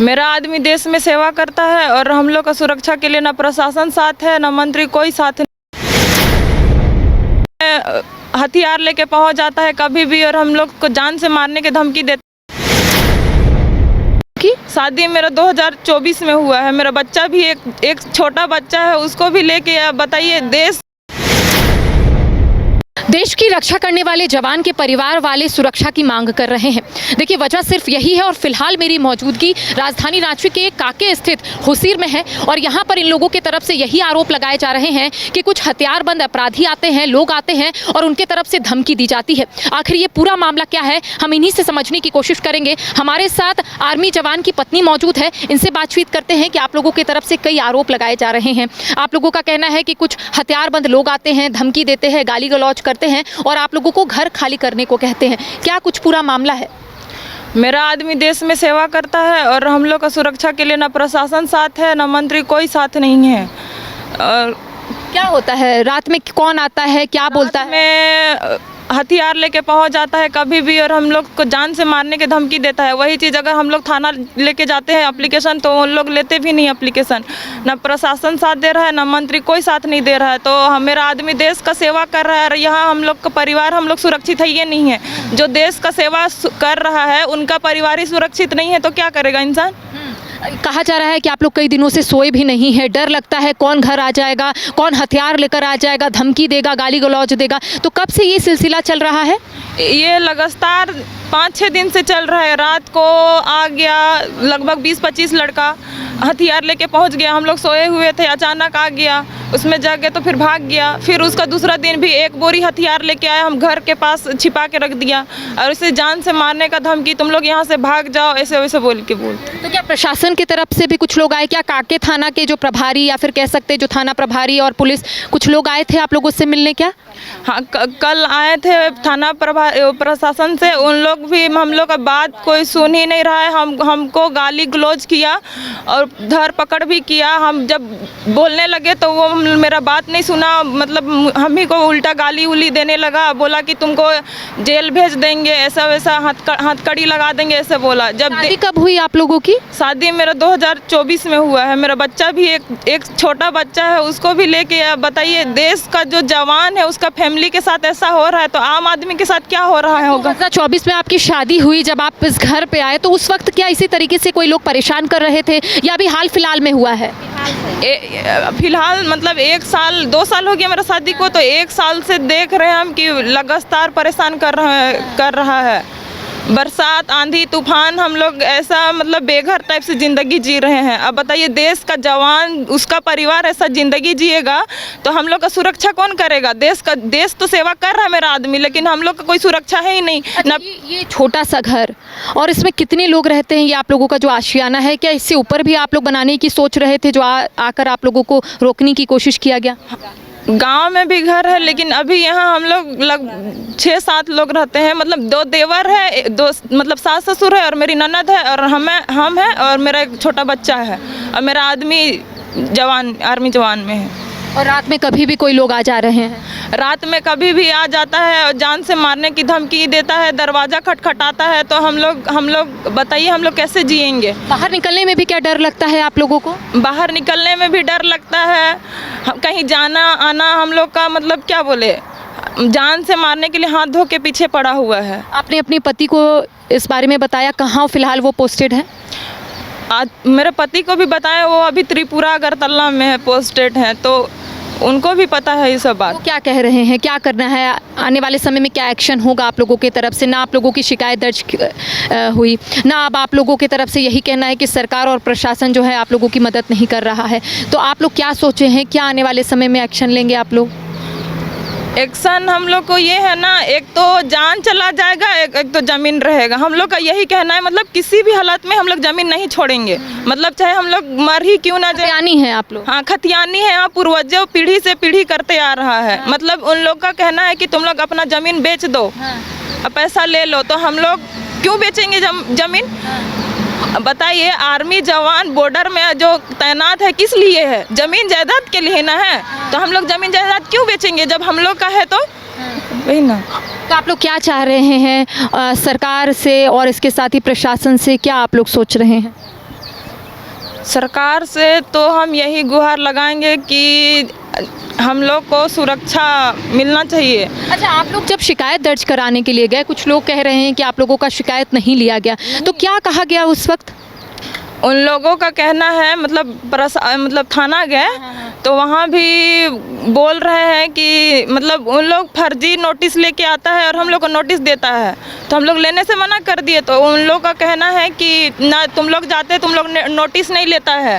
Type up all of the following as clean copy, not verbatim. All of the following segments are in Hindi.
मेरा आदमी देश में सेवा करता है और हम लोग का सुरक्षा के लिए ना प्रशासन साथ है ना मंत्री, कोई साथ नहीं। हथियार लेके पहुंच जाता है कभी भी और हम लोग को जान से मारने की धमकी देता है। शादी मेरा 2024 में हुआ है। मेरा बच्चा भी एक छोटा बच्चा है, उसको भी लेके बताइए। देश की रक्षा करने वाले जवान के परिवार वाले सुरक्षा की मांग कर रहे हैं। देखिए, वजह सिर्फ यही है और फिलहाल मेरी मौजूदगी राजधानी रांची के काके स्थित हुसीर में है और यहाँ पर इन लोगों की तरफ से यही आरोप लगाए जा रहे हैं कि कुछ हथियारबंद अपराधी आते हैं, लोग आते हैं और उनके तरफ से धमकी दी जाती है। आखिर ये पूरा मामला क्या है, हम इन्हीं से समझने की कोशिश करेंगे। हमारे साथ आर्मी जवान की पत्नी मौजूद है, इनसे बातचीत करते हैं कि आप लोगों की तरफ से कई आरोप लगाए जा रहे हैं। आप लोगों का कहना है कि कुछ हथियारबंद लोग आते हैं, धमकी देते हैं, गाली गलौज करते हैं और आप लोगों को घर खाली करने को कहते हैं। क्या कुछ पूरा मामला है? मेरा आदमी देश में सेवा करता है और हम लोग का सुरक्षा के लिए ना प्रशासन साथ है ना मंत्री, कोई साथ नहीं है। और क्या होता है रात में, कौन आता है, क्या बोलता है? में हथियार लेके पहुंच जाता है कभी भी और हम लोग को जान से मारने की धमकी देता है। वही चीज़ अगर हम लोग थाना लेके जाते हैं एप्लीकेशन, तो उन लोग लेते भी नहीं एप्लीकेशन। ना प्रशासन साथ दे रहा है ना मंत्री, कोई साथ नहीं दे रहा है। तो मेरा आदमी देश का सेवा कर रहा है और यहाँ हम लोग का परिवार, हम लोग सुरक्षित है ये नहीं है। जो देश का सेवा कर रहा है उनका परिवार ही सुरक्षित नहीं है तो क्या करेगा इंसान। कहा जा रहा है कि आप लोग कई दिनों से सोए भी नहीं है, डर लगता है कौन घर आ जाएगा, कौन हथियार लेकर आ जाएगा, धमकी देगा, गाली गलौज देगा। तो कब से ये सिलसिला चल रहा है? ये लगातार 5-6 दिन से चल रहा है। रात को आ गया लगभग 20-25 लड़का, हथियार लेके पहुंच गया। हम लोग सोए हुए थे, अचानक आ गया, उसमें जग तो फिर भाग गया। फिर उसका दूसरा दिन भी एक बोरी हथियार लेके आया, हम घर के पास छिपा के रख दिया और उसे जान से मारने का धमकी, तुम लोग यहाँ से भाग जाओ, ऐसे वैसे बोल के बोलते। तो क्या प्रशासन की तरफ से भी कुछ लोग आए? क्या काके थाना के जो प्रभारी या फिर कह सकते जो थाना प्रभारी और पुलिस, कुछ लोग आए थे आप लोगों से मिलने? क्या हाँ, कल आए थे थाना प्रशासन से। उन लोग भी हम लोग का बात कोई सुन ही नहीं रहा है। हमको गाली गलौज किया और धर पकड़ भी किया। हम जब बोलने लगे तो वो मेरा बात नहीं सुना, मतलब हम ही को उल्टा गाली उली देने लगा। बोला कि तुमको जेल भेज देंगे, ऐसा वैसा, हथकड़ी लगा देंगे, ऐसे बोला। जब शादी कब हुई आप लोगों की? शादी मेरा 2024 में हुआ है। मेरा बच्चा भी एक छोटा बच्चा है, उसको भी लेके बताइए। देश का जो जवान है उसका फैमिली के साथ ऐसा हो रहा है तो आम आदमी के साथ क्या हो रहा है होगा। 2024 में आपकी शादी हुई, जब आप इस घर पे आए तो उस वक्त क्या इसी तरीके से कोई लोग परेशान कर रहे थे या अभी हाल फिलहाल में हुआ है? फिलहाल मतलब 1 साल 2 साल हो गया मेरा शादी को, तो 1 साल से देख रहे हैं हम कि लगातार परेशान कर रहा है। बरसात, आंधी, तूफान, हम लोग ऐसा मतलब बेघर टाइप से ज़िंदगी जी रहे हैं। अब बताइए, देश का जवान, उसका परिवार ऐसा ज़िंदगी जिएगा तो हम लोग का सुरक्षा कौन करेगा? देश तो सेवा कर रहा है मेरा आदमी, लेकिन हम लोग का कोई सुरक्षा है ही नहीं। अच्छा, ये छोटा सा घर और इसमें कितने लोग रहते हैं? ये आप लोगों का जो आशियाना है, क्या इससे ऊपर भी आप लोग बनाने की सोच रहे थे जो आकर आप लोगों को रोकने की कोशिश किया गया? गांव में भी घर है, लेकिन अभी यहाँ हम लोग 6-7 लोग रहते हैं। मतलब 2 देवर है, 2 मतलब सास ससुर है और मेरी ननद है और हम हैं और मेरा एक छोटा बच्चा है और मेरा आदमी जवान, आर्मी जवान में है। और रात में कभी भी कोई लोग आ जा रहे हैं? रात में कभी भी आ जाता है और जान से मारने की धमकी देता है, दरवाज़ा खटखटाता है। तो हम लोग बताइए, हम लोग कैसे जिएंगे? बाहर निकलने में भी क्या डर लगता है आप लोगों को? बाहर निकलने में भी डर लगता है। कहीं जाना आना हम लोग का मतलब क्या बोले, जान से मारने के लिए हाथ धो के पीछे पड़ा हुआ है। आपने अपने पति को इस बारे में बताया? कहाँ फिलहाल वो पोस्टेड है? आज मेरे पति को भी बताया, वो अभी त्रिपुरा अगरतला में है, पोस्टेड हैं, तो उनको भी पता है ये सब बात। वो क्या कह रहे हैं, क्या करना है आने वाले समय में, क्या एक्शन होगा आप लोगों की तरफ से? ना आप लोगों की शिकायत दर्ज हुई, ना अब आप लोगों की तरफ से यही कहना है कि सरकार और प्रशासन जो है आप लोगों की मदद नहीं कर रहा है। तो आप लोग क्या सोचे हैं, क्या आने वाले समय में एक्शन लेंगे आप लोग? एक्शन हम लोग को ये है ना, एक तो जान चला जाएगा, एक तो ज़मीन रहेगा। हम लोग का यही कहना है, मतलब किसी भी हालत में हम लोग ज़मीन नहीं छोड़ेंगे। मतलब चाहे हम लोग मर ही क्यों ना जाए। खतियानी है आप लोग? हाँ, खतियानी है। यहाँ पूर्वजों पीढ़ी से पीढ़ी करते आ रहा है। मतलब उन लोग का कहना है कि तुम लोग अपना ज़मीन बेच दो, पैसा ले लो। तो हम लोग क्यों बेचेंगे ज़मीन? बताइए, आर्मी जवान बॉर्डर में जो तैनात है किस लिए है? ज़मीन जायदाद के लिए ना है। तो हम लोग ज़मीन जायदाद क्यों बेचेंगे जब हम लोग का है? तो वही ना। तो आप लोग क्या चाह रहे हैं सरकार से और इसके साथ ही प्रशासन से, क्या आप लोग सोच रहे हैं? सरकार से तो हम यही गुहार लगाएंगे कि हम लोग को सुरक्षा मिलना चाहिए। अच्छा, आप लोग जब शिकायत दर्ज कराने के लिए गए, कुछ लोग कह रहे हैं कि आप लोगों का शिकायत नहीं लिया गया, तो क्या कहा गया उस वक्त? उन लोगों का कहना है मतलब थाना गए तो वहाँ भी बोल रहे हैं कि मतलब उन लोग फर्जी नोटिस लेके आता है और हम लोग को नोटिस देता है, तो हम लोग लेने से मना कर दिए। तो उन लोग का कहना है कि ना तुम लोग जाते, तुम लोग नोटिस नहीं लेता है,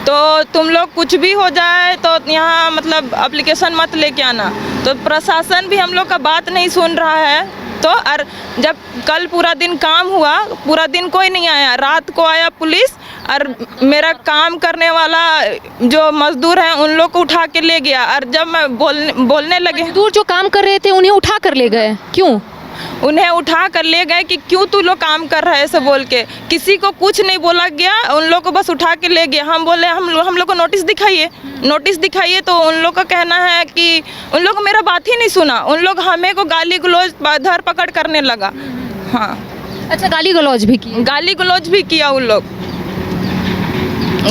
तो तुम लोग कुछ भी हो जाए तो यहाँ मतलब एप्लीकेशन मत लेके आना। तो प्रशासन भी हम लोग का बात नहीं सुन रहा है। तो और जब कल पूरा दिन काम हुआ, पूरा दिन कोई नहीं आया, रात को आया पुलिस और मेरा काम करने वाला जो मजदूर हैं उन लोग को उठा के ले गया। और जब मैं बोलने लगे, मजदूर जो काम कर रहे थे उन्हें उठा कर ले गए, क्यों? उन्हें उठा कर ले गए कि क्यों तू लोग काम कर रहा है ऐसे बोल के। किसी को कुछ नहीं बोला गया, उन लोग को बस उठा के ले गया। हम बोले हम लोग को नोटिस दिखाइए, तो उन लोग का कहना है कि उन लोग मेरा बात ही नहीं सुना। उन लोग हमें को गाली गलौज धर पकड़ करने लगा। हाँ, अच्छा, गाली गलौज भी किया उन लोग।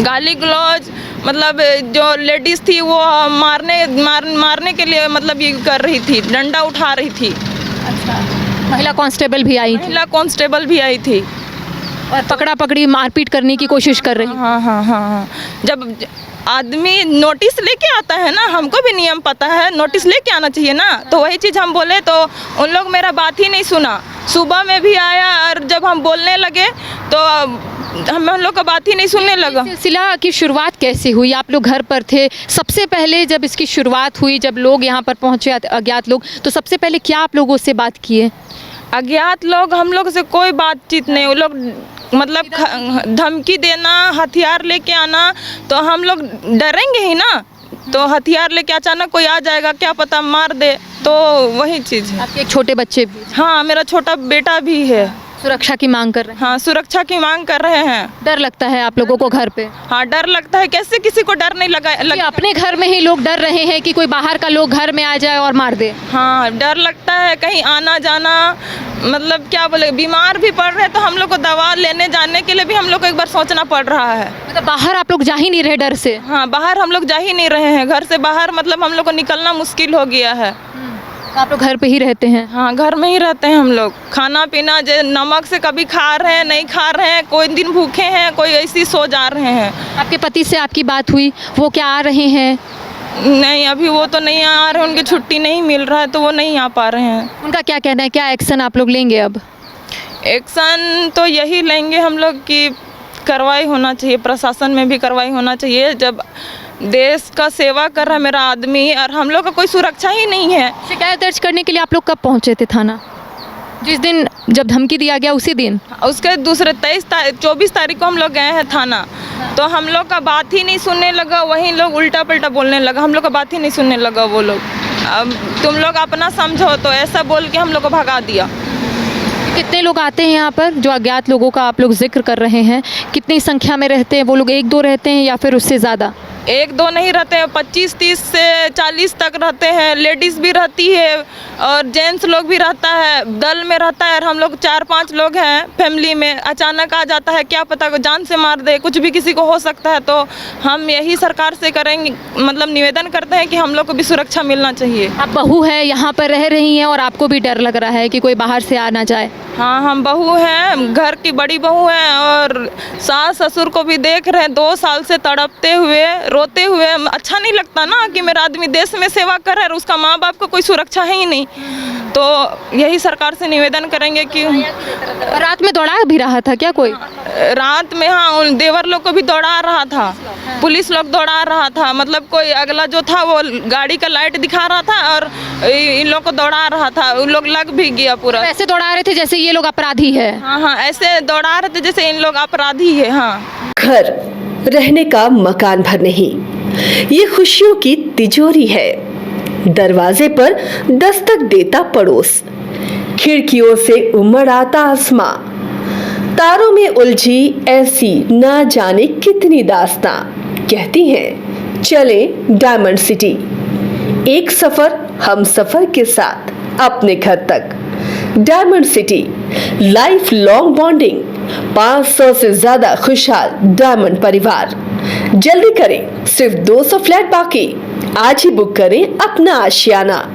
गाली गलौज मतलब जो लेडीज़ थी वो मारने के लिए मतलब ये कर रही थी, डंडा उठा रही थी। अच्छा, महिला कांस्टेबल भी आई थी और पकड़ा पकड़ी मारपीट करने की कोशिश कर रही। हाँ। जब आदमी नोटिस लेके आता है ना, हमको भी नियम पता है, नोटिस लेके आना चाहिए ना। तो वही चीज़ हम बोले तो उन लोग मेरा बात ही नहीं सुना। सुबह में भी आया और जब हम बोलने लगे तो हम लोग का बात ही नहीं सुनने लगा। सिलसिला की शुरुआत कैसे हुई? आप लोग घर पर थे सबसे पहले जब इसकी शुरुआत हुई, जब लोग यहाँ पर पहुँचे अज्ञात लोग, तो सबसे पहले क्या आप लोगों से बात किए? अज्ञात लोग हम लोग से कोई बातचीत नहीं, वो लोग मतलब धमकी देना, हथियार लेके आना, तो हम लोग डरेंगे ही ना। तो हथियार लेके अचानक कोई आ जाएगा, क्या पता मार दे, तो वही चीज़ है। आपके एक छोटे बच्चे भी? हाँ, मेरा छोटा बेटा भी है। सुरक्षा की मांग कर रहे हैं? हाँ, सुरक्षा की मांग कर रहे हैं। डर लगता है आप लोगों को घर पे? हाँ, डर लगता है। कैसे किसी को डर नहीं लगा? अपने घर में ही लोग डर रहे हैं कि कोई बाहर का लोग घर में आ जाए और मार दे। हाँ, डर लगता है, कहीं आना जाना, मतलब क्या बोले, बीमार भी पड़ रहे हैं तो हम लोग को दवा लेने जाने के लिए भी हम लोग को एक बार सोचना पड़ रहा है। मतलब बाहर आप लोग जा ही नहीं रहे डर से? हाँ, बाहर हम लोग जा ही नहीं रहे हैं। घर से बाहर मतलब हम लोग को निकलना मुश्किल हो गया है। तो आप लोग घर पे ही रहते हैं? हाँ, घर में ही रहते हैं हम लोग। खाना पीना जो नमक से कभी खा रहे हैं, नहीं खा रहे हैं, कोई दिन भूखे हैं, कोई ऐसी सो जा रहे हैं। आपके पति से आपकी बात हुई, वो क्या आ रहे हैं? नहीं, अभी वो तो नहीं आ रहे, उनकी छुट्टी नहीं मिल रहा है तो वो नहीं आ पा रहे हैं। उनका क्या कहना है, क्या एक्शन आप लोग लेंगे अब? एक्शन तो यही लेंगे हम लोग कि कार्रवाई होना चाहिए, प्रशासन में भी कार्रवाई होना चाहिए। जब देश का सेवा कर रहा है मेरा आदमी और हम लोग का कोई सुरक्षा ही नहीं है। शिकायत दर्ज करने के लिए आप लोग कब पहुंचे थे थाना? जिस दिन जब धमकी दिया गया उसी दिन? उसके दूसरे 24 तारीख को हम लोग गए हैं थाना, तो हम लोग का बात ही नहीं सुनने लगा। वहीं लोग उल्टा पल्टा बोलने लगा, हम लोग का बात ही नहीं सुनने लगा वो लोग। अब तुम लोग अपना समझो, तो ऐसा बोल के हम लोग को भगा दिया। कितने लोग आते हैं यहाँ पर? जो अज्ञात लोगों का आप लोग जिक्र कर रहे हैं, कितनी संख्या में रहते हैं वो लोग? 1-2 रहते हैं या फिर उससे ज़्यादा? 1-2 नहीं रहते हैं, 25-30 से 40 तक रहते हैं। लेडीज़ भी रहती है और जेंट्स लोग भी रहता है, दल में रहता है। और हम लोग 4-5 लोग हैं फैमिली में। अचानक आ जाता है, क्या पता जान से मार दे, कुछ भी किसी को हो सकता है। तो हम यही सरकार से करेंगे, मतलब निवेदन करते हैं कि हम लोग को भी सुरक्षा मिलना चाहिए। आप बहू है, यहाँ पर रह रही हैं और आपको भी डर लग रहा है कि कोई बाहर से आ ना जाए? हाँ, हम बहू हैं, घर की बड़ी बहू हैं और सास ससुर को भी देख रहे हैं 2 साल से तड़पते हुए, रोते हुए। अच्छा नहीं लगता ना कि मेरा आदमी देश में सेवा कर रहा है और उसका माँ बाप को कोई सुरक्षा है ही नहीं। तो यही सरकार से निवेदन करेंगे कि रात में दौड़ा भी रहा था क्या कोई? रात में हाँ, उन देवर लोग को भी दौड़ा रहा था, पुलिस लोग दौड़ा रहा था। मतलब कोई अगला जो था वो गाड़ी का लाइट दिखा रहा था और इन लोग को दौड़ा रहा था। उन लोग लग भी गया पूरा। ऐसे दौड़ा रहे थे जैसे ये लोग अपराधी है? हाँ, ऐसे दौड़ा रहे थे जैसे इन लोग अपराधी है। हाँ, घर रहने का मकान भर नहीं, ये खुशियों की तिजोरी है। दरवाजे पर दस्तक देता पड़ोस, खिड़कियों से उमड़ आता आसमां, तारों में उलझी ऐसी ना जाने कितनी दास्तां। कहती हैं चले डायमंड सिटी, एक सफर हम सफर के साथ अपने घर तक। Diamond city, life long bonding. 500 से ज्यादा खुशहाल डायमंड परिवार। जल्दी करें, सिर्फ 200 फ्लैट बाकी। आज ही बुक करें अपना आशियाना।